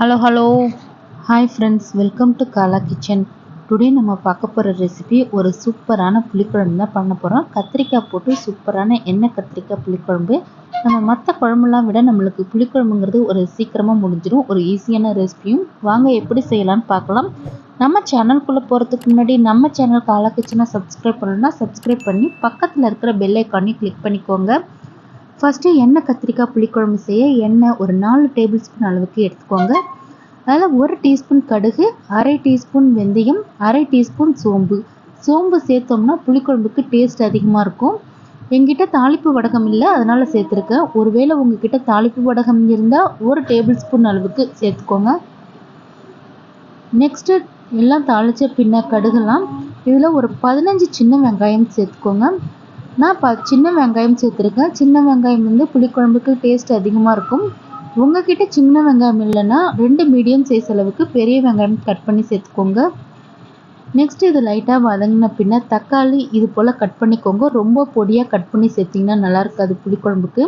Hello hi friends, welcome to Kala kitchen. Today நம்ம பார்க்க போகிற ரெசிபி ஒரு சூப்பரான புளிக்குழம்பு தான் பண்ண போகிறோம். கத்திரிக்காய் போட்டு சூப்பரான எண்ணெய் கத்திரிக்காய் புளிக்குழம்பு. நம்ம மற்ற குழம்புலாம் விட நம்மளுக்கு புளிக்குழம்புங்கிறது ஒரு சீக்கிரமாக முடிஞ்சிடும். ஒரு ஈஸியான ரெசிபியும் வாங்க எப்படி செய்யலான்னு பார்க்கலாம். நம்ம சேனலுக்குள்ளே போகிறதுக்கு முன்னாடி நம்ம சேனல் காலா கிச்சனை சப்ஸ்கிரைப் பண்ணணும்னா சப்ஸ்கிரைப் பண்ணி பக்கத்தில் இருக்கிற பெல் ஐக்கானே கிளிக் பண்ணிக்கோங்க. ஃபஸ்ட்டு எண்ணெய் கத்திரிக்காய் புளிக்குழம்பு செய்ய எண்ணெய் ஒரு 4 டேபிள் ஸ்பூன் அளவுக்கு எடுத்துக்கோங்க. அதில் 1 டீஸ்பூன் கடுகு, அரை டீஸ்பூன் வெந்தயம், அரை டீஸ்பூன் சோம்பு சேர்த்தோம்னா புளிக்குழம்புக்கு டேஸ்ட் அதிகமாக இருக்கும். எங்கிட்ட தாளிப்பு வடகம் இல்லை, அதனால் சேர்த்துருக்கேன். ஒருவேளை உங்ககிட்ட தாளிப்பு வடகம் இருந்தால் 1 டேபிள் ஸ்பூன் அளவுக்கு சேர்த்துக்கோங்க. நெக்ஸ்ட்டு எல்லாம் தாளித்த பின்ன கடுகுலாம் இதில் ஒரு 15 சின்ன வெங்காயம் சேர்த்துக்கோங்க. நான் சின்ன வெங்காயம் சேர்த்துருக்கேன். சின்ன வெங்காயம் வந்து புளிக்குழம்புக்கு டேஸ்ட் அதிகமாக இருக்கும். உங்ககிட்ட சின்ன வெங்காயம் இல்லைன்னா 2 மீடியம் சைஸ் அளவுக்கு பெரிய வெங்காயம் கட் பண்ணி சேர்த்துக்கோங்க. நெக்ஸ்ட் இது லைட்டாக வதங்கின பின்ன தக்காளி இது போல் கட் பண்ணிக்கோங்க. ரொம்ப பொடியாக கட் பண்ணி சேர்த்திங்கன்னா நல்லா இருக்காது புளிக்குழம்புக்கு.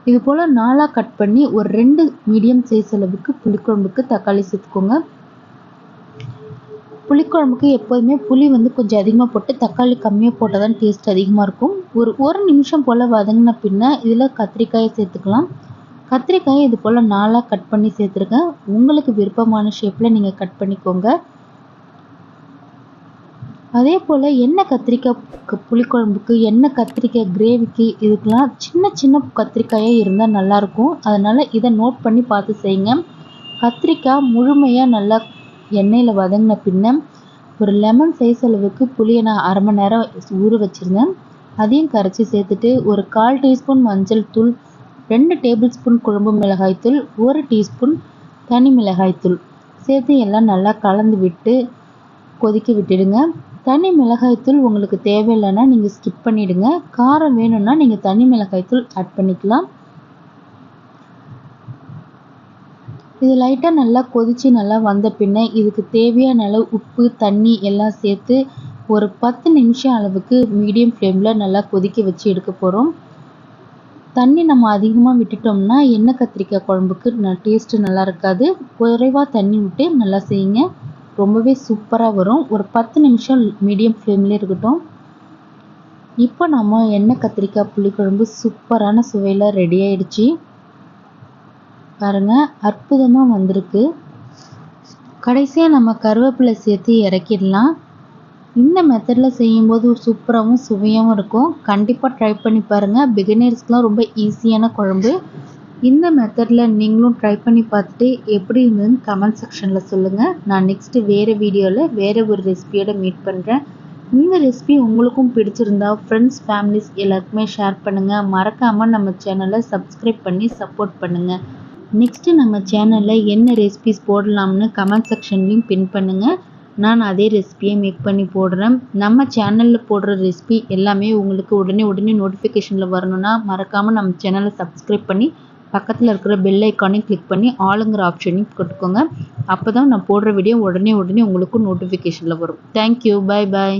இது போல் 4ஆக கட் பண்ணி ஒரு 2 மீடியம் சைஸ் அளவுக்கு புளிக்குழம்புக்கு தக்காளி சேர்த்துக்கோங்க. புளிக்குழம்புக்கு எப்போதுமே புளி வந்து கொஞ்சம் அதிகமாக போட்டு தக்காளி கம்மியாக போட்டால் தான் டேஸ்ட் அதிகமாக இருக்கும். ஒரு நிமிஷம் போல் வதங்கின பின்ன இதில் கத்திரிக்காயை சேர்த்துக்கலாம். கத்திரிக்காயை இது போல் 4ஆக கட் பண்ணி சேர்த்துருக்கேன். உங்களுக்கு விருப்பமான ஷேப்பில் நீங்கள் கட் பண்ணிக்கோங்க. அதே போல் எண்ணெய் கத்திரிக்காய் புளிக்குழம்புக்கு, எண்ணெய் கத்திரிக்காய் கிரேவிக்கு இதுக்கெலாம் சின்ன சின்ன கத்திரிக்காயாக இருந்தால் நல்லாயிருக்கும். அதனால் இதை நோட் பண்ணி பார்த்து செய்யுங்க. கத்திரிக்காய் முழுமையாக நல்லா எண்ணெயில் வதங்கின பின்ன ஒரு லெமன் சைஸ் அளவுக்கு புளியை நான் அரை மணி நேரம் ஊற வச்சுருந்தேன். அதையும் கரைச்சி சேர்த்துட்டு ஒரு 1/4 டீஸ்பூன் மஞ்சள் தூள், 2 டேபிள் ஸ்பூன் குழம்பு மிளகாய்த்தூள், 1 டீஸ்பூன் தனி மிளகாய்த்தூள் சேர்த்து எல்லாம் நல்லா கலந்து விட்டு கொதிக்க விட்டுடுங்க. தனி மிளகாய்த்தூள் உங்களுக்கு தேவையில்லைன்னா நீங்கள் ஸ்கிப் பண்ணிவிடுங்க. காரம் வேணும்னா நீங்கள் தனி மிளகாய்த்தூள் ஆட் பண்ணிக்கலாம். இது லைட்டாக நல்லா கொதித்து நல்லா வந்த பின்ன இதுக்கு தேவையான அளவு உப்பு, தண்ணி எல்லாம் சேர்த்து ஒரு 10 நிமிஷம் அளவுக்கு மீடியம் ஃப்ளேமில் நல்லா கொதிக்க வச்சு எடுக்க போகிறோம். தண்ணி நம்ம அதிகமாக விட்டுட்டோம்னா எண்ணெய் கத்திரிக்காய் குழம்புக்கு டேஸ்ட்டு நல்லா இருக்காது. குறைவாக தண்ணி விட்டு நல்லா செய்யுங்க, ரொம்பவே சூப்பராக வரும். ஒரு 10 நிமிஷம் மீடியம் ஃப்ளேம்லேயே இருக்கட்டும். இப்போ நம்ம எண்ணெய் கத்திரிக்காய் புளிக்குழம்பு சூப்பரான சுவையில் ரெடி ஆகிடுச்சு. பாருங்கள், அற்புதமாக வந்திருக்கு. கடைசியாக நம்ம கருவேப்பிலை சேர்த்து இறக்கிடலாம். இந்த மெத்தடில் செய்யும்போது சூப்பராகவும் சுவையாகவும் இருக்கும். கண்டிப்பாக ட்ரை பண்ணி பாருங்கள். பிகினர்ஸ்க்கெலாம் ரொம்ப ஈஸியான குழம்பு. இந்த மெத்தடில் நீங்களும் ட்ரை பண்ணி பார்த்துட்டு எப்படி இருந்ததுன்னு கமெண்ட் செக்ஷனில் சொல்லுங்கள். நான் நெக்ஸ்ட்டு வேறு வீடியோவில் வேறு ஒரு ரெசிபியோட மீட் பண்ணுறேன். இந்த ரெசிபி உங்களுக்கும் பிடிச்சிருந்தா ஃப்ரெண்ட்ஸ், ஃபேமிலிஸ் எல்லாருக்குமே ஷேர் பண்ணுங்கள். மறக்காமல் நம்ம சேனலை சப்ஸ்கிரைப் பண்ணி சப்போர்ட் பண்ணுங்கள். நெக்ஸ்ட்டு நம்ம சேனலில் என்ன ரெசிபிஸ் போடலாம்னு கமெண்ட் செக்ஷன்லேயும் பின் பண்ணுங்கள். நான் அதே ரெசிபியை மேக் பண்ணி போடுறேன். நம்ம சேனலில் போடுற ரெசிபி எல்லாமே உங்களுக்கு உடனே நோட்டிஃபிகேஷனில் வரணும்னா மறக்காமல் நம்ம சேனலை சப்ஸ்கிரைப் பண்ணி பக்கத்தில் இருக்கிற பெல் ஐக்கானையும் கிளிக் பண்ணி ஆளுங்கிற ஆப்ஷனையும் கொடுத்துக்கோங்க. அப்போ தான் நான் போடுற வீடியோ உடனே உங்களுக்கு நோட்டிஃபிகேஷனில் வரும். தேங்க்யூ, பாய்.